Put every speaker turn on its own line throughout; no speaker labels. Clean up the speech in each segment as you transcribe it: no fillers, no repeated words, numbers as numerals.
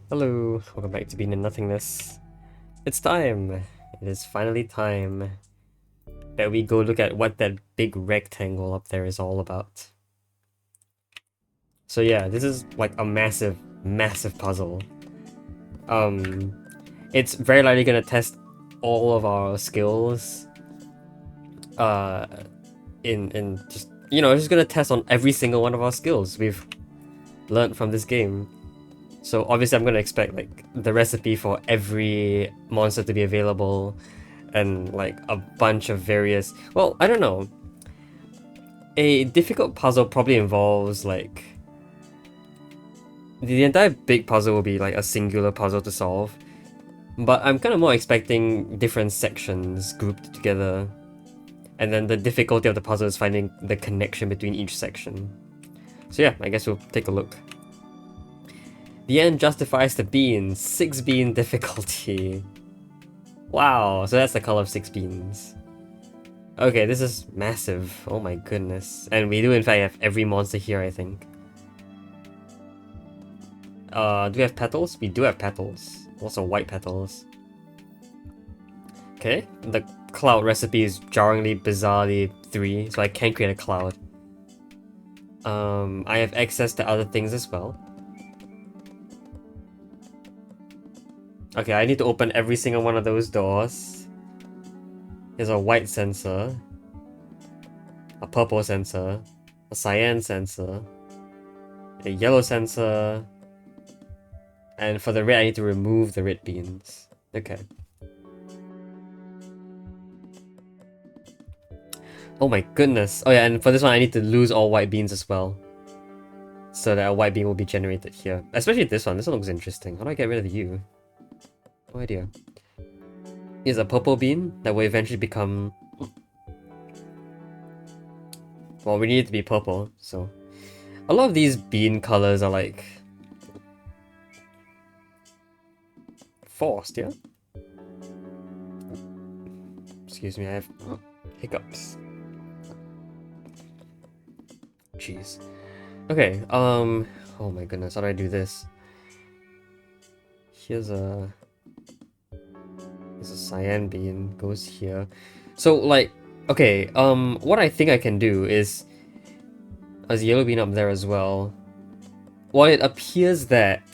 Hello, welcome back to Being in Nothingness. It's time! It is finally time that we go look at what that big rectangle up there is all about. So yeah, this is like a massive, massive puzzle. Um, it's very likely gonna test all of our skills. Uh, in just, it's just gonna test on every single one of our skills we've learned from this game. So obviously I'm gonna expect like the recipe for every monster to be available and like a bunch of various, well, I don't know. A difficult puzzle probably involves like the entire big puzzle will be like a singular puzzle to solve. But I'm kind of more expecting different sections grouped together. And then the difficulty of the puzzle is finding the connection between each section. So yeah, I guess we'll take a look. The end justifies the bean. 6 bean difficulty. Wow, so that's the color of 6 beans. Okay, this is massive. Oh my goodness. And we do in fact have every monster here, I think. Do we have petals? We do have petals. Also white petals. Okay, the cloud recipe is jarringly, bizarrely 3, so I can create a cloud. I have access to other things as well. Okay, I need to open every single one of those doors. There's a white sensor, a purple sensor, a cyan sensor, a yellow sensor, and for the red I need to remove the red beans. Okay. Oh my goodness. Oh yeah, and for this one I need to lose all white beans as well. So that a white bean will be generated here. Especially this one. This one looks interesting. How do I get rid of you? No idea. Here's a purple bean that will eventually become... Well, we need it to be purple, so... A lot of these bean colors are like... forced, yeah? Excuse me, I have hiccups. Jeez. Okay, oh my goodness, how do I do this? Here's a cyan bean, goes here. So, like, okay, what I think I can do is... There's a yellow bean up there as well. Well, it appears that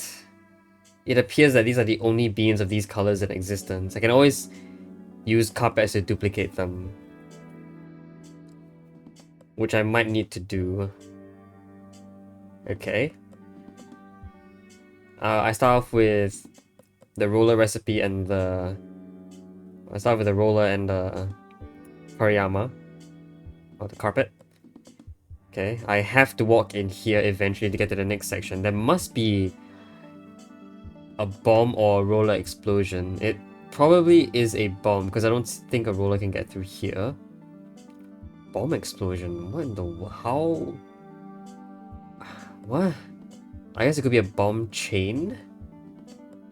these are the only beans of these colors in existence. I can always use carpets to duplicate them, which I might need to do. Okay. I start off with the roller recipe and the... I start with the roller and the Hariyama, or the carpet. Okay, I have to walk in here eventually to get to the next section. There must be a bomb or a roller explosion. It probably is a bomb, because I don't think a roller can get through here. Bomb explosion? What in the... how... What? I guess it could be a bomb chain?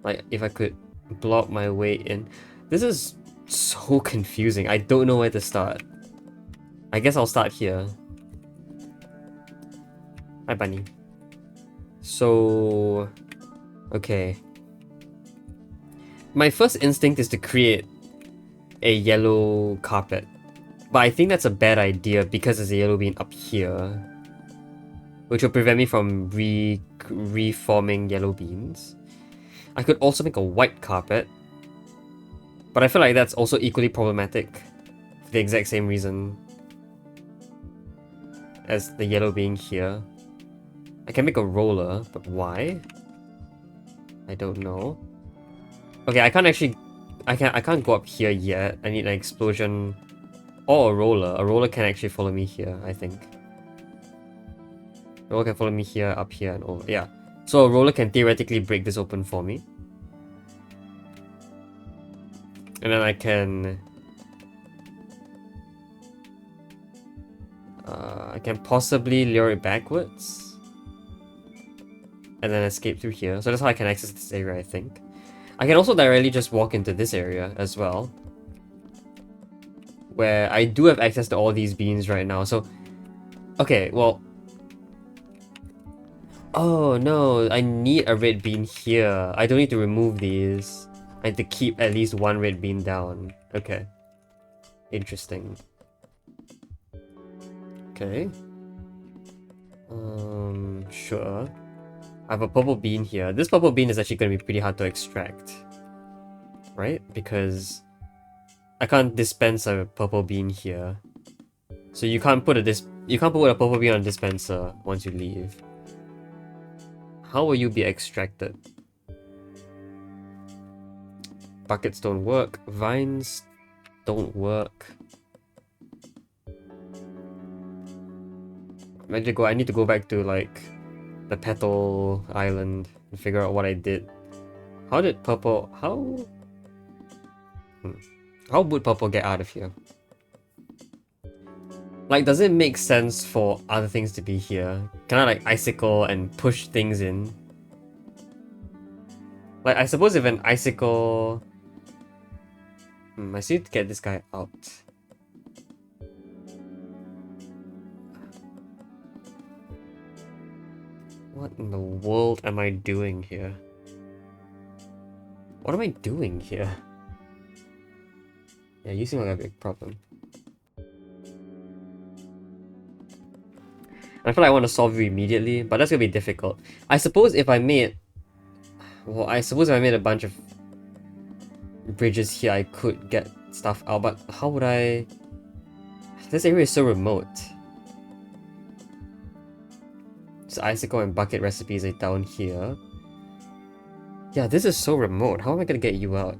Like, if I could block my way in. This is so confusing. I don't know where to start. I guess I'll start here. Hi, bunny. So... okay. My first instinct is to create a yellow carpet. But I think that's a bad idea because there's a yellow bean up here. Which will prevent me from reforming yellow beans. I could also make a white carpet. But I feel like that's also equally problematic. For the exact same reason as the yellow being here. I can make a roller, but why? I don't know. Okay, I can't actually... I can't go up here yet. I need an explosion or a roller. A roller can actually follow me here, I think. A roller can follow me here, up here, and over. Yeah. So a roller can theoretically break this open for me. And then I can... I can possibly lure it backwards. And then escape through here. So that's how I can access this area, I think. I can also directly just walk into this area as well. Where I do have access to all these beans right now, so... Okay, well... Oh no, I need a red bean here. I don't need to remove these. I need to keep at least one red bean down. Okay. Interesting. Okay. Sure. I have a purple bean here. This purple bean is actually going to be pretty hard to extract. Right? Because I can't dispense a purple bean here. So you can't put a purple bean on a dispenser once you leave. How will you be extracted? Buckets don't work. Vines don't work. I need to go back to like the petal island and figure out what I did. How did purple how would purple get out of here? Like, does it make sense for other things to be here? Can I like icicle and push things in? Like, I suppose if an icicle... I still need to get this guy out. What in the world am I doing here? What am I doing here? Yeah, you seem like a big problem. I feel like I want to solve you immediately, but that's gonna be difficult. I suppose if I made... Well, I suppose if I made a bunch of bridges here, I could get stuff out, but how would I... This area is so remote. So icicle and bucket recipes are down here. Yeah, this is so remote. How am I gonna get you out?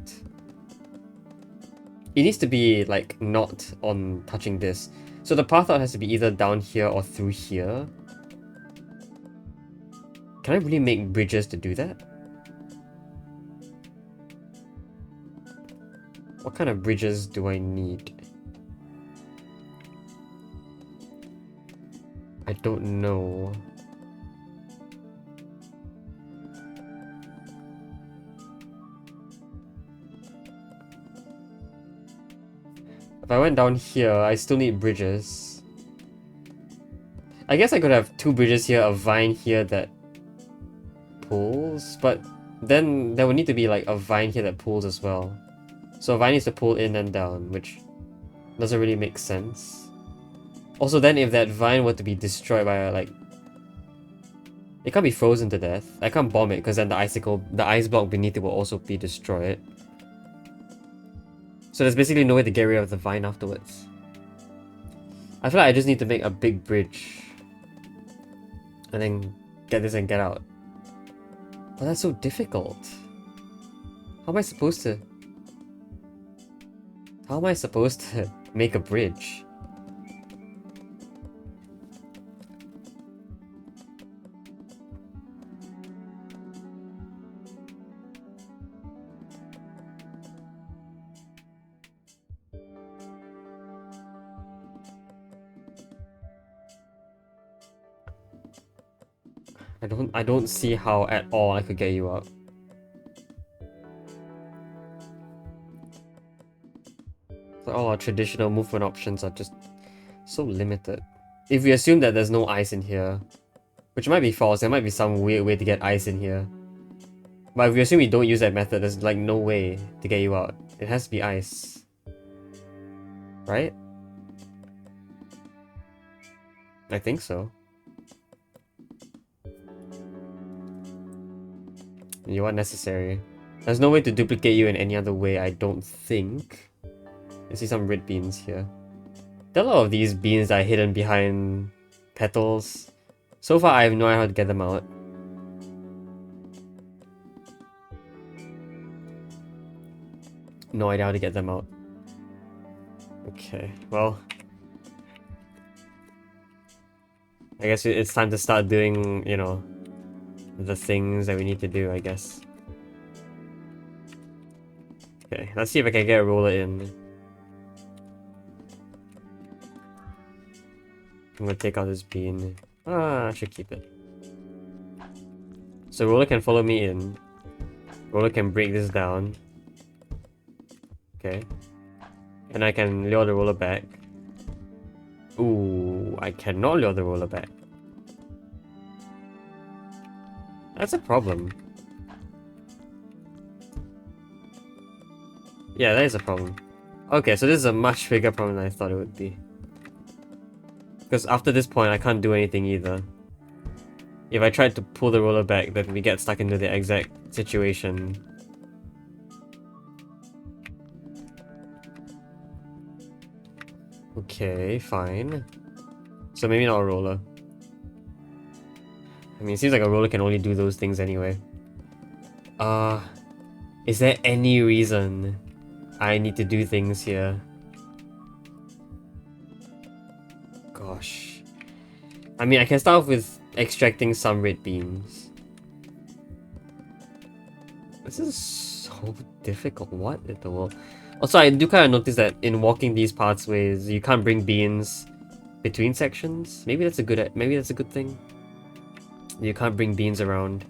It needs to be, like, not on touching this. So the path out has to be either down here or through here. Can I really make bridges to do that? What kind of bridges do I need? I don't know. If I went down here, I still need bridges. I guess I could have two bridges here, a vine here that pulls, but then there would need to be like a vine here that pulls as well. So a vine needs to pull in and down, which doesn't really make sense. Also then if that vine were to be destroyed by like... It can't be frozen to death. I can't bomb it because then the ice block beneath it will also be destroyed. So there's basically no way to get rid of the vine afterwards. I feel like I just need to make a big bridge. And then get this and get out. But that's so difficult. How am I supposed to... How am I supposed to make a bridge? I don't see how at all I could get you out. So all our traditional movement options are just so limited. If we assume that there's no ice in here, which might be false, there might be some weird way to get ice in here. But if we assume we don't use that method, there's like no way to get you out. It has to be ice. Right? I think so. You are necessary. There's no way to duplicate you in any other way, I don't think. I see some red beans here. There are a lot of these beans that are hidden behind petals. So far, I have no idea how to get them out. No idea how to get them out. Okay, well... I guess it's time to start doing, you know, the things that we need to do, I guess. Okay, let's see if I can get a roller in. I'm gonna take out this bean. I should keep it. So roller can follow me in. Roller can break this down. Okay. And I can lure the roller back. Ooh, I cannot lure the roller back. That's a problem. Yeah, that is a problem. Okay, so this is a much bigger problem than I thought it would be. Because after this point, I can't do anything either. If I tried to pull the roller back, then we get stuck into the exact situation. Okay, fine. So maybe not a roller. I mean, it seems like a roller can only do those things anyway. Is there any reason I need to do things here? Gosh. I mean, I can start off with extracting some red beans. This is so difficult. What in the world? Also, I do kind of notice that in walking these pathways, you can't bring beans between sections. Maybe that's a good thing. You can't bring beans around.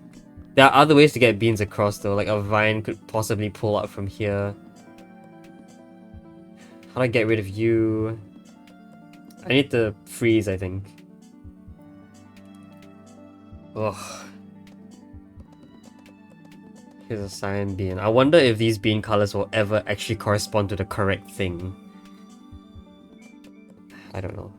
There are other ways to get beans across though, like a vine could possibly pull up from here. How do I get rid of you? I need to freeze, I think. Ugh. Here's a cyan bean. I wonder if these bean colors will ever actually correspond to the correct thing. I don't know.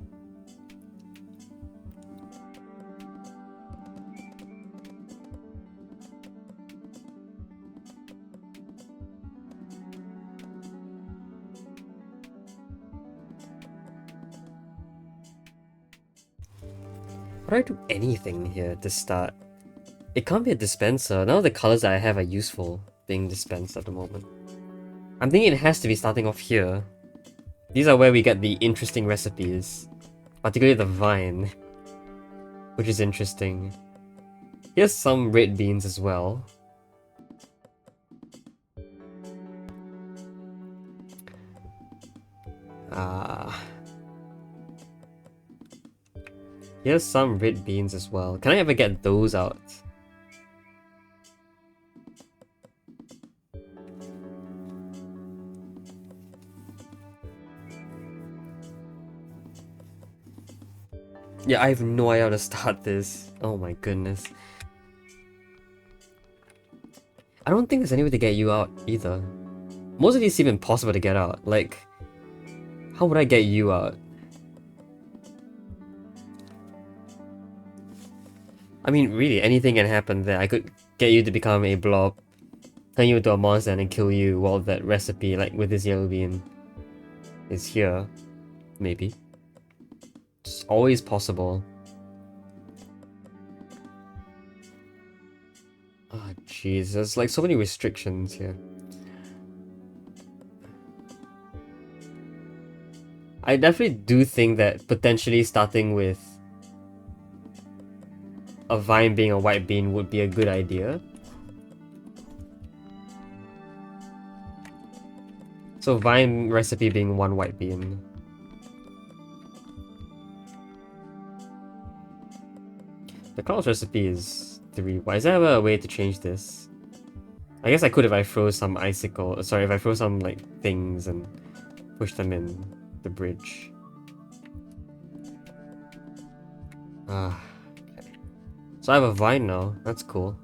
How do I do anything here to start? It can't be a dispenser. None of the colors that I have are useful being dispensed at the moment. I'm thinking it has to be starting off here. These are where we get the interesting recipes. Particularly the vine. Which is interesting. Here's some red beans as well. Here's some red beans as well. Can I ever get those out? Yeah, I have no idea how to start this. Oh my goodness. I don't think there's any way to get you out either. Most of these seem impossible to get out. Like, how would I get you out? I mean, really, anything can happen there. I could get you to become a blob, turn you into a monster and then kill you while that recipe, like with this yellow bean, is here. Maybe. It's always possible. Ah, oh, jeez, there's like so many restrictions here. I definitely do think that potentially starting with a vine being a white bean would be a good idea. So vine recipe being one white bean. The Carl's recipe is 3 white. Is there a way to change this? I guess I could if I throw some icicle. Sorry, if I throw some like things and push them in the bridge. Ah, okay. So I have a vine now. That's cool.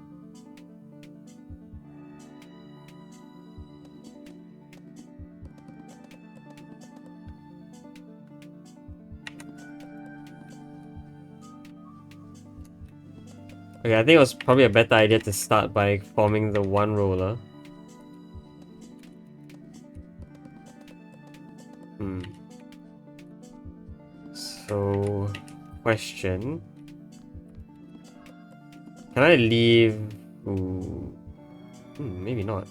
Okay, I think it was probably a better idea to start by forming the one roller. So, question. Can I leave? Ooh. Maybe not.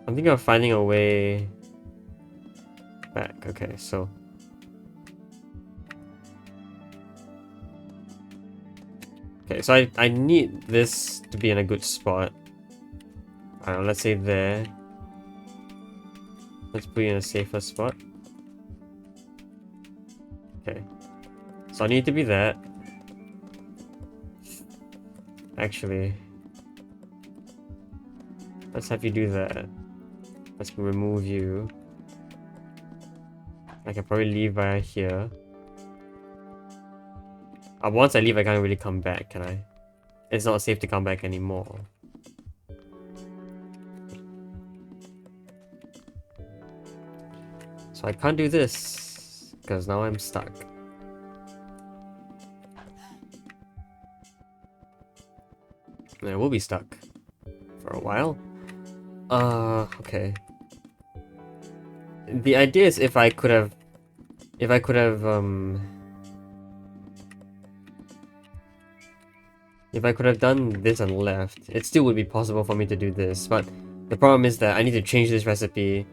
I'm thinking of finding a way back. Okay, so I need this to be in a good spot. I don't know, let's say there. Let's put it in a safer spot. Okay. So I need to be that. Actually, let's have you do that. Let's remove you. I can probably leave via here. Once I leave, I can't really come back, can I? It's not safe to come back anymore. So I can't do this, because now I'm stuck. And I will be stuck for a while. Okay. The idea is if I could have done this and left, it still would be possible for me to do this, but the problem is that I need to change this recipe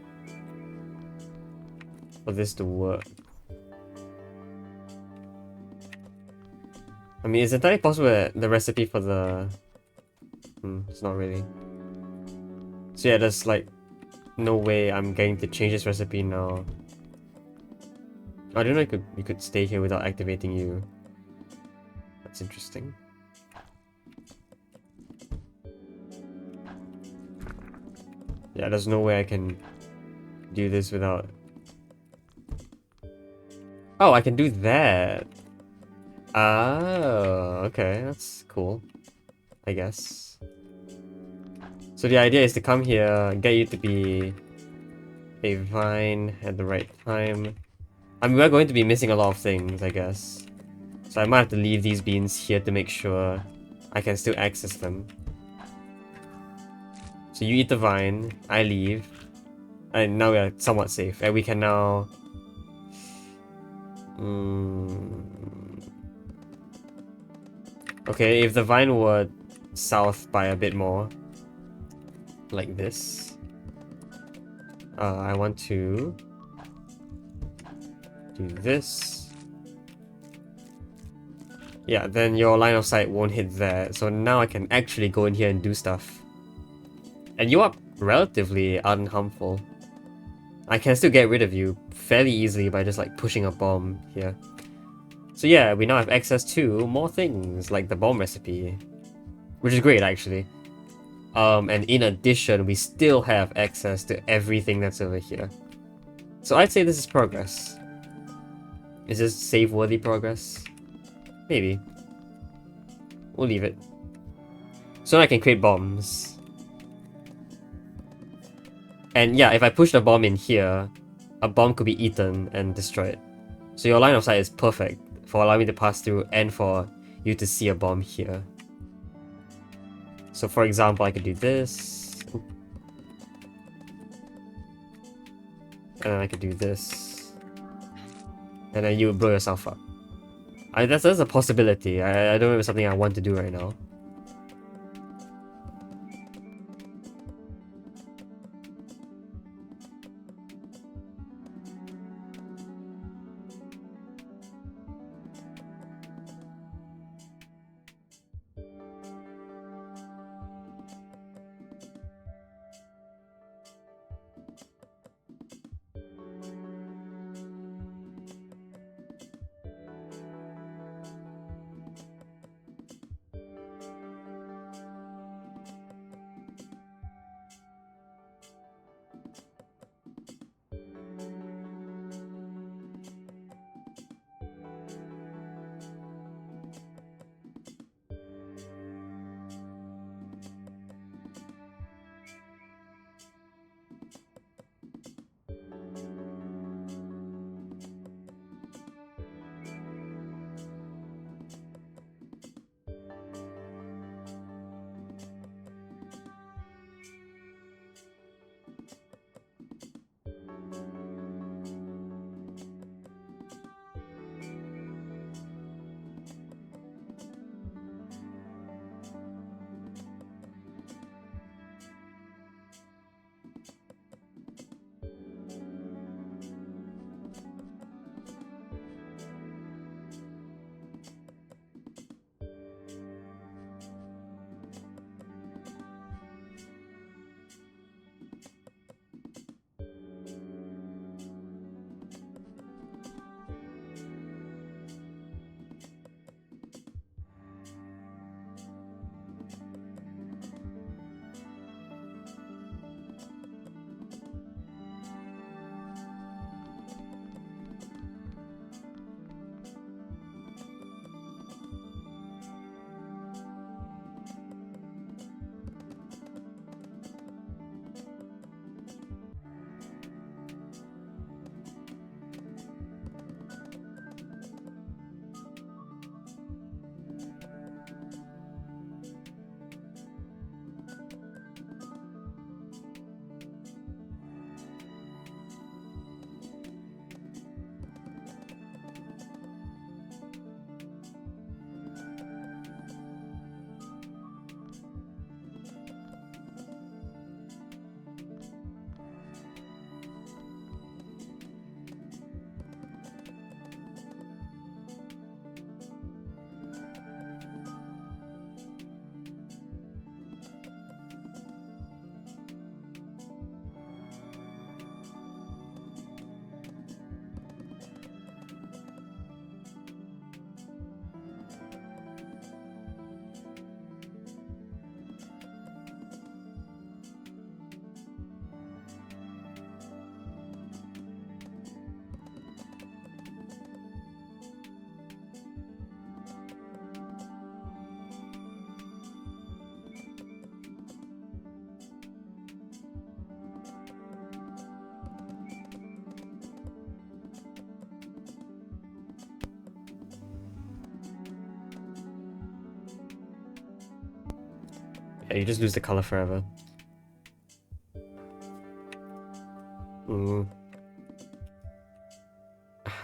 for this to work. I mean, it's entirely possible that the recipe for the... it's not really. So yeah, there's like no way I'm going to change this recipe now. I don't know you could stay here without activating you. That's interesting. Yeah, there's no way I can do this without... Oh, I can do that! Oh, okay, that's cool. I guess. So the idea is to come here, get you to be a vine at the right time. I mean, we're going to be missing a lot of things, I guess. So I might have to leave these beans here to make sure I can still access them. So you eat the vine, I leave, and now we are somewhat safe. And we can now... Okay, if the vine were south by a bit more, like this, I want to do this. Yeah, then your line of sight won't hit there, so now I can actually go in here and do stuff. And you are relatively unharmful. I can still get rid of you fairly easily by just like pushing a bomb here. So yeah, we now have access to more things, like the bomb recipe. Which is great, actually. And in addition, we still have access to everything that's over here. So I'd say this is progress. Is this save-worthy progress? Maybe. We'll leave it. So I can create bombs. And yeah, if I push the bomb in here, a bomb could be eaten and destroyed. So your line of sight is perfect for allowing me to pass through and for you to see a bomb here. So for example, I could do this. And then I could do this. And then you would blow yourself up. That's a possibility. I don't know if it's something I want to do right now. Yeah, you just lose the color forever.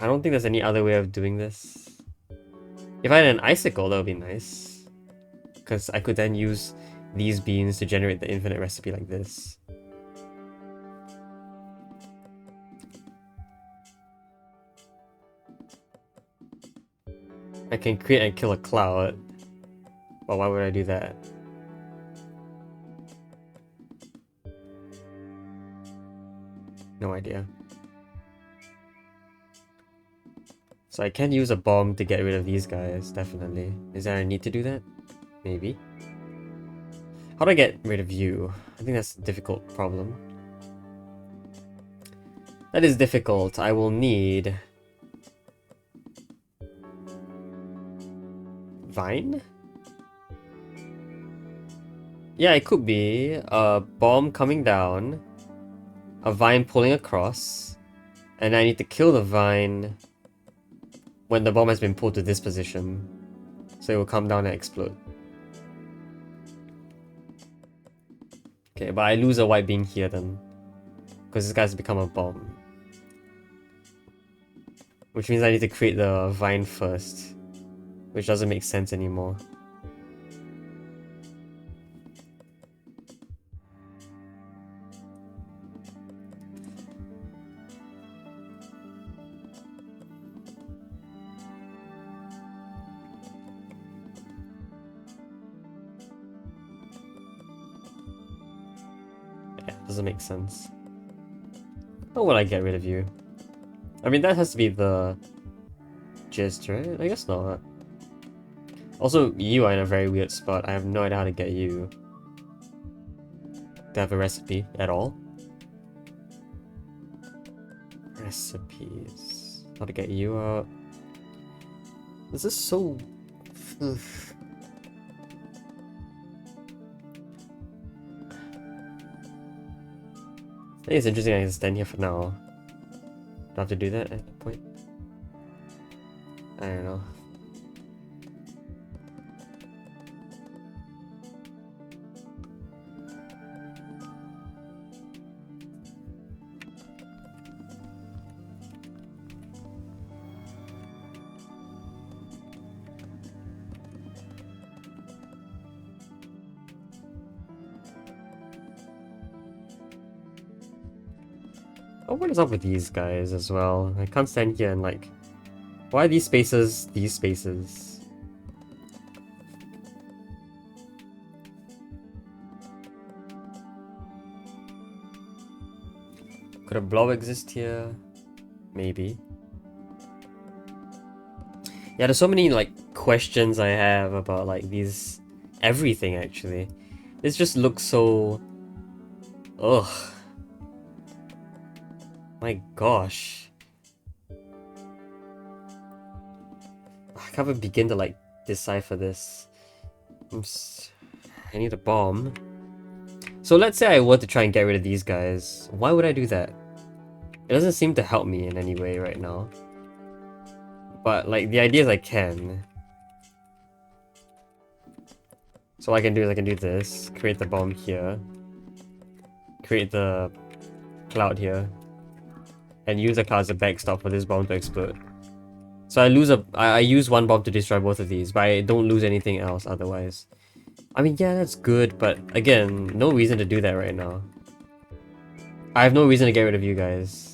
I don't think there's any other way of doing this. If I had an icicle, that would be nice. Because I could then use these beans to generate the infinite recipe like this. I can create and kill a cloud. But why would I do that? No idea. So I can use a bomb to get rid of these guys, definitely. Is there a need to do that? Maybe. How do I get rid of you? I think that's a difficult problem. That is difficult. I will need... Vine? Yeah, it could be a bomb coming down, a vine pulling across, and I need to kill the vine when the bomb has been pulled to this position. So it will come down and explode. Okay, but I lose a white being here then. Because this guy's become a bomb. Which means I need to create the vine first. Which doesn't make sense anymore. Yeah, doesn't make sense. How will I get rid of you? I mean, that has to be the gist, right? I guess not. Also, you are in a very weird spot. I have no idea how to get you. Do I have a recipe at all? Recipes. How to get you out. This is so... Ugh. I think it's interesting I can stand here for now. Do I have to do that at that point? I don't know. Oh, what is up with these guys as well? I can't stand here and like... Why are these spaces these spaces? Could a blob exist here? Maybe. Yeah, there's so many like questions I have about like these... Everything actually. This just looks so... Ugh. My gosh. I can't even begin to like decipher this. I need a bomb. So let's say I were to try and get rid of these guys. Why would I do that? It doesn't seem to help me in any way right now. But like the idea is I can. So what I can do is I can do this. Create the bomb here. Create the cloud here. And use the cloud as a backstop for this bomb to explode. So I use one bomb to destroy both of these, but I don't lose anything else otherwise. I mean, yeah, that's good, but again, no reason to do that right now. I have no reason to get rid of you guys.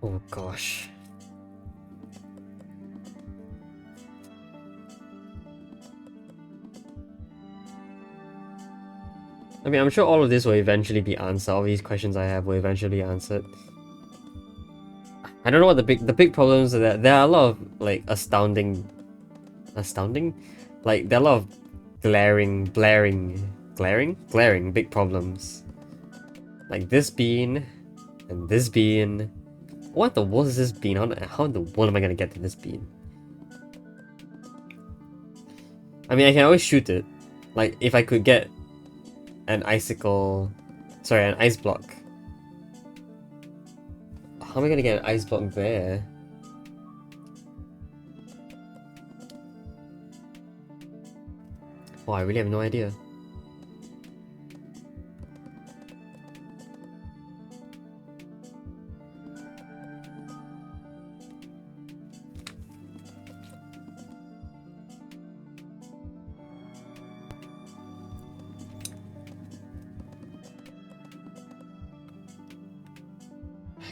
Oh gosh. I mean, I'm sure all of this will eventually be answered. All these questions I have will eventually be answered. I don't know what the big problems are. That there are a lot of like astounding, like there are a lot of glaring big problems. Like this bean, and this bean. What the world is this bean? How in the world am I gonna get to this bean? I mean, I can always shoot it. Like if I could get an icicle, sorry, an ice block. How am I gonna get an ice block there? Oh, I really have no idea.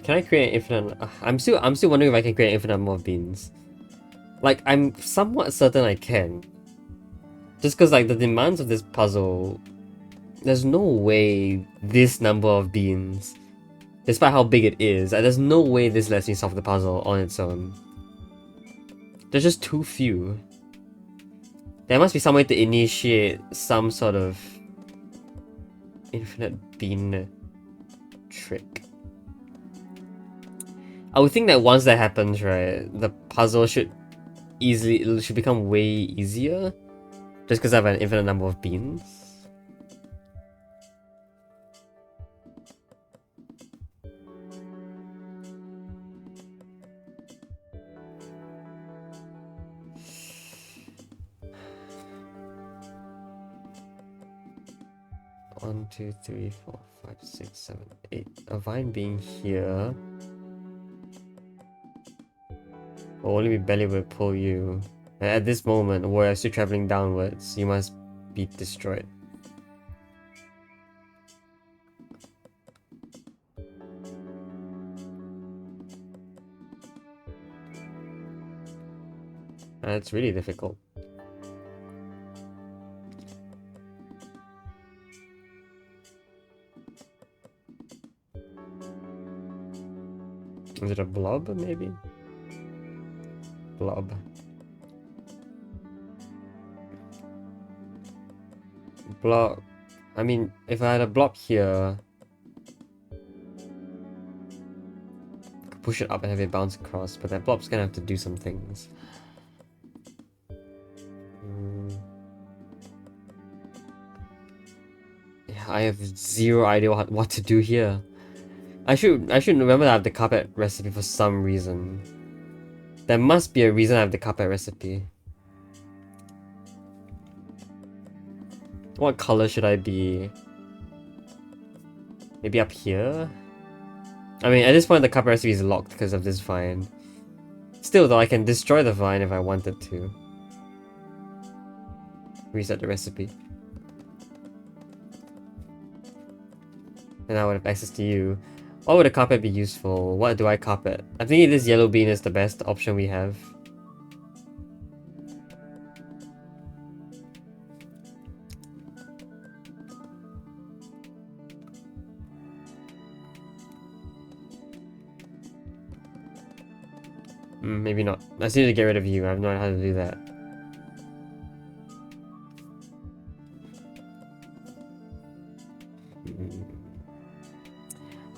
Can I create an infinite? I'm still wondering if I can create an infinite number of beans. Like I'm somewhat certain I can. Just because like the demands of this puzzle, there's no way this number of beans, despite how big it is, there's no way this lets me solve the puzzle on its own. There's just too few. There must be some way to initiate some sort of infinite bean trick. I would think that once that happens, right, the puzzle should become way easier. Just because I have an infinite number of beans. One, two, three, four, five, six, 7, 8. A vine being here will only be barely able to pull you. And at this moment, where you're still traveling downwards, you must be destroyed. It's really difficult. Is it a blob, maybe? Blob. Blob. I mean, if I had a blob here, I could push it up and have it bounce across, but that blob's gonna have to do some things. Yeah, I have zero idea what to do here. I should remember that I have the carpet recipe for some reason. There must be a reason I have the carpet recipe. What color should I be? Maybe up here? I mean, at this point the carpet recipe is locked because of this vine. Still though, I can destroy the vine if I wanted to. Reset the recipe. And I would have access to you. What would a carpet be useful? What do I carpet? I think this yellow bean is the best option we have. Maybe not. I just need to get rid of you. I have no idea how to do that.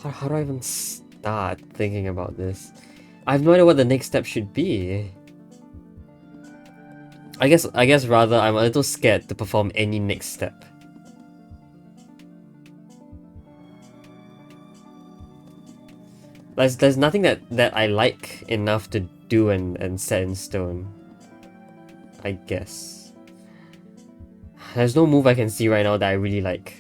How do I even start thinking about this? I have no idea what the next step should be. I guess rather I'm a little scared to perform any next step. There's nothing that I like enough to do and set in stone. I guess. There's no move I can see right now that I really like.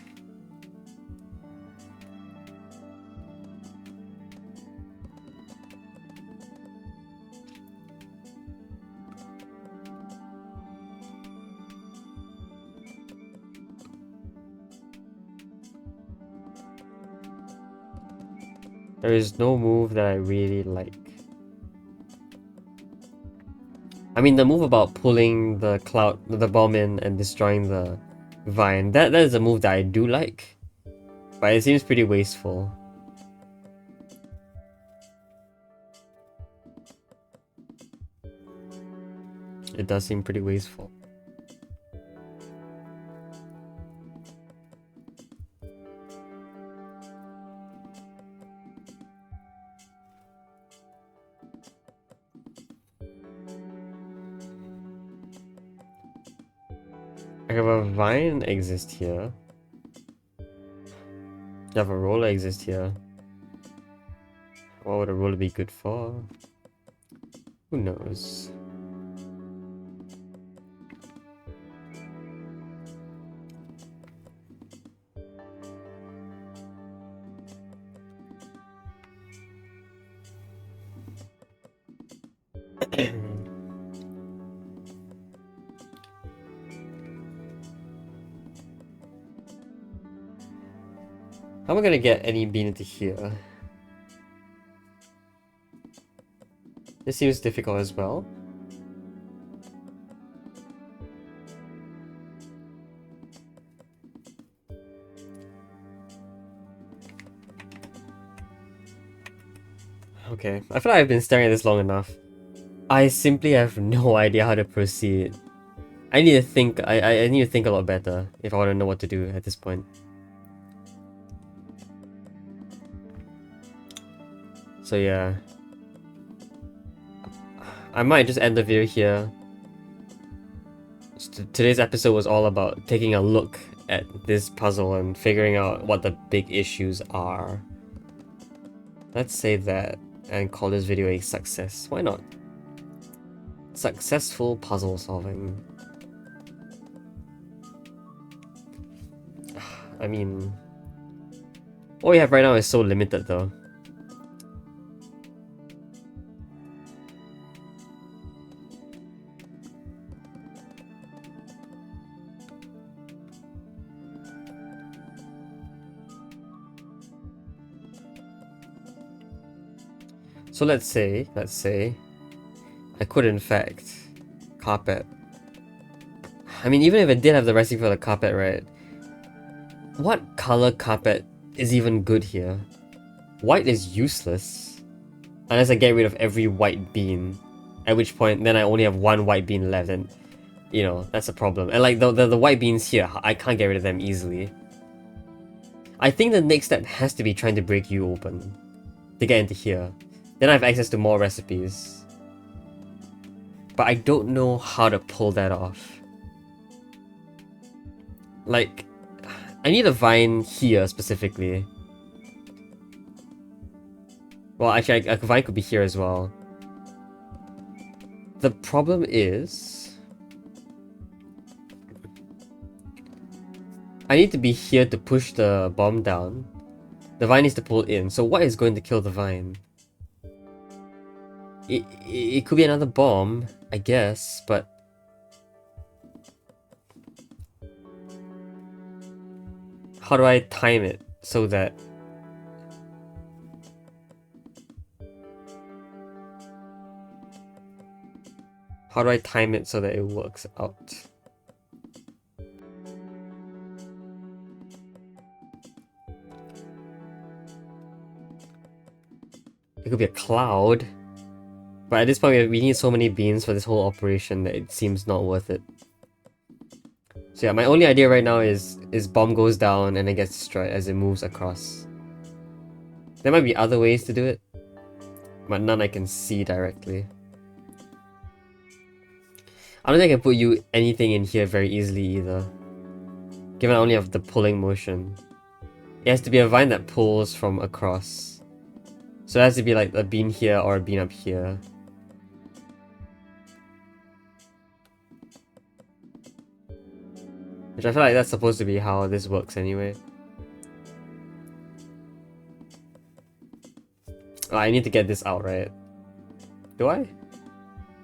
There is no move that I really like. I mean, the move about pulling the bomb in and destroying the Vine. That is a move that I do like, but it seems pretty wasteful. It does seem pretty wasteful. I have a vine exist here. You have a roller exist here. What would a roller be good for? Who knows? How am I gonna get any bean into here? This seems difficult as well. Okay, I feel like I've been staring at this long enough. I simply have no idea how to proceed. I need to think. I need to think a lot better if I want to know what to do at this point. So yeah, I might just end the video here. Today's episode was all about taking a look at this puzzle and figuring out what the big issues are. Let's say that and call this video a success. Why not? Successful puzzle solving. I mean, what we have right now is so limited though. So let's say I could in fact carpet. I mean, even if I did have the recipe for the carpet, right? What color carpet is even good here? White is useless unless I get rid of every white bean, at which point then I only have one white bean left, and you know, that's a problem. And like the white beans here, I can't get rid of them easily. I think the next step has to be trying to break you open to get into here. Then I have access to more recipes. But I don't know how to pull that off. Like, I need a vine here specifically. Well, actually, a vine could be here as well. The problem is, I need to be here to push the bomb down. The vine needs to pull in. So what is going to kill the vine? It could be another bomb, I guess, but how do I time it so that it works out? It could be a cloud. But at this point, we need so many beans for this whole operation that it seems not worth it. So yeah, my only idea right now is bomb goes down and it gets destroyed as it moves across. There might be other ways to do it, but none I can see directly. I don't think I can put you anything in here very easily either, given I only have the pulling motion. It has to be a vine that pulls from across. So it has to be like a bean here or a bean up here. Which I feel like that's supposed to be how this works anyway. Oh, I need to get this out, right? Do I?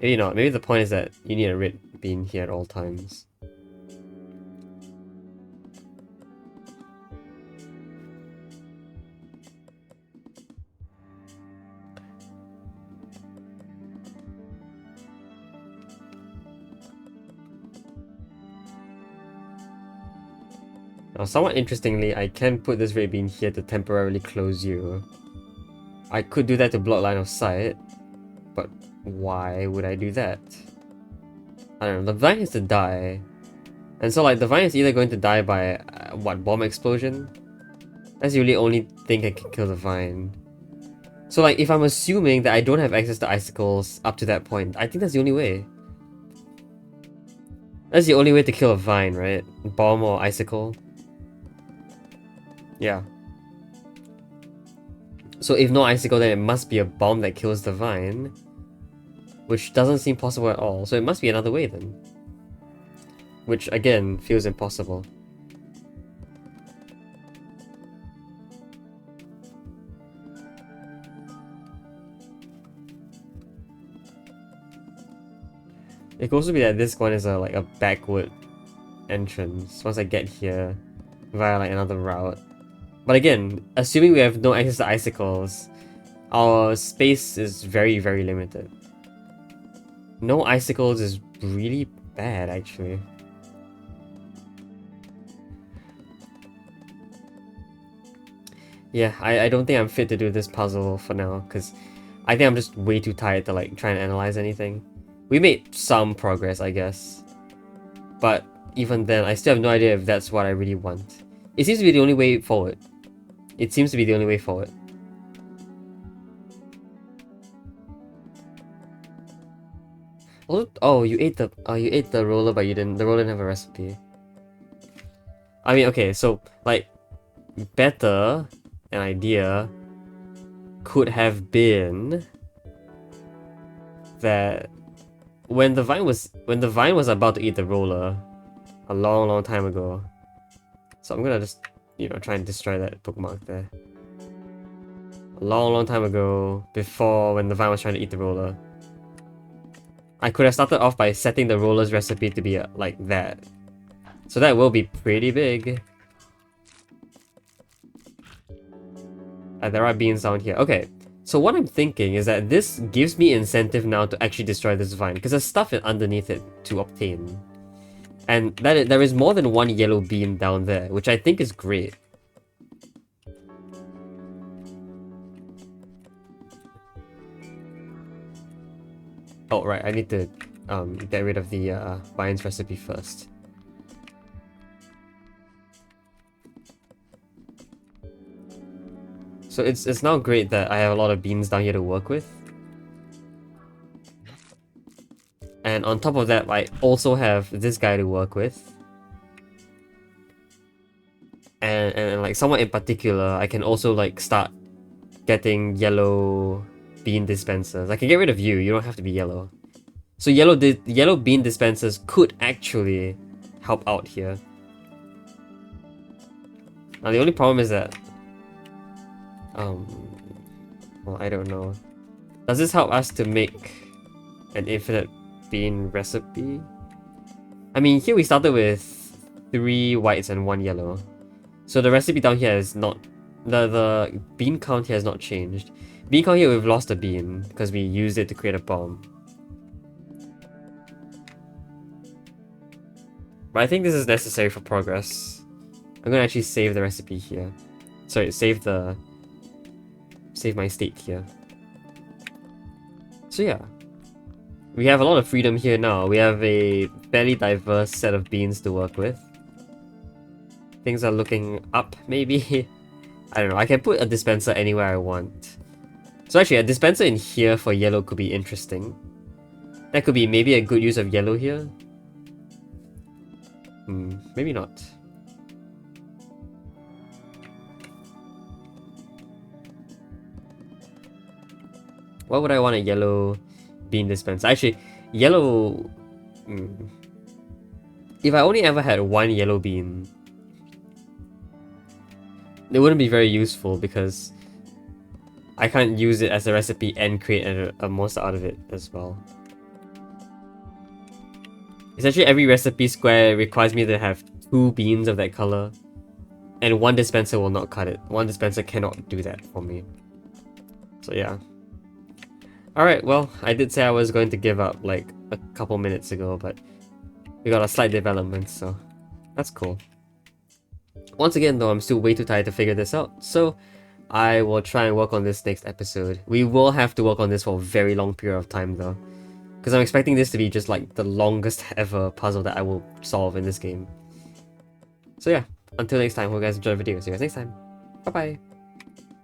Maybe not. Maybe the point is that you need a red bean here at all times. Now, somewhat interestingly, I can put this red bean here to temporarily close you. I could do that to block line of sight, but why would I do that? I don't know, the vine has to die. And so like, the vine is either going to die by, what, bomb explosion? That's the only thing that can kill the vine. So like, if I'm assuming that I don't have access to icicles up to that point, I think that's the only way. That's the only way to kill a vine, right? Bomb or icicle. Yeah. So if no icicle, then it must be a bomb that kills the vine. Which doesn't seem possible at all, so it must be another way then. Which, again, feels impossible. It could also be that this one is like a backward entrance once I get here via like another route. But again, assuming we have no access to icicles, our space is very, very limited. No icicles is really bad, actually. Yeah, I don't think I'm fit to do this puzzle for now, because I think I'm just way too tired to like try and analyze anything. We made some progress, I guess. But even then, I still have no idea if that's what I really want. It seems to be the only way forward. It seems to be the only way forward. Oh, you ate the roller, but the roller didn't have a recipe. I mean, okay, so like, better an idea could have been that when the vine was about to eat the roller a long, long time ago. So I'm gonna just, try and destroy that bookmark there. A long, long time ago, before when the vine was trying to eat the roller, I could have started off by setting the roller's recipe to be like that. So that will be pretty big. There are beans down here. Okay, so what I'm thinking is that this gives me incentive now to actually destroy this vine, because there's stuff underneath it to obtain. And there is more than one yellow bean down there, which I think is great. Oh, right, I need to get rid of the vine's recipe first. So it's now great that I have a lot of beans down here to work with. And on top of that, I also have this guy to work with. And like somewhat in particular, I can also like start getting yellow bean dispensers. I can get rid of you don't have to be yellow. So yellow bean dispensers could actually help out here. Now the only problem is that well, I don't know. Does this help us to make an infinite bean recipe? I mean, here we started with 3 whites and 1 yellow. So the recipe down here is not... The bean count here has not changed. Bean count here, we've lost a bean because we used it to create a bomb. But I think this is necessary for progress. I'm gonna actually save the recipe here. Sorry, save my state here. So yeah. We have a lot of freedom here now. We have a fairly diverse set of beans to work with. Things are looking up, maybe? I don't know, I can put a dispenser anywhere I want. So actually, a dispenser in here for yellow could be interesting. That could be maybe a good use of yellow here. Maybe not. Why would I want a yellow bean dispenser? Actually, yellow... If I only ever had 1 yellow bean, it wouldn't be very useful because I can't use it as a recipe and create a monster out of it as well. Essentially, every recipe square requires me to have 2 beans of that color, and 1 dispenser will not cut it. 1 dispenser cannot do that for me. So yeah. Alright, well, I did say I was going to give up like a couple minutes ago, but we got a slight development, so that's cool. Once again though, I'm still way too tired to figure this out, so I will try and work on this next episode. We will have to work on this for a very long period of time though, because I'm expecting this to be just like the longest ever puzzle that I will solve in this game. So yeah, until next time, hope you guys enjoy the video. See you guys next time. Bye bye.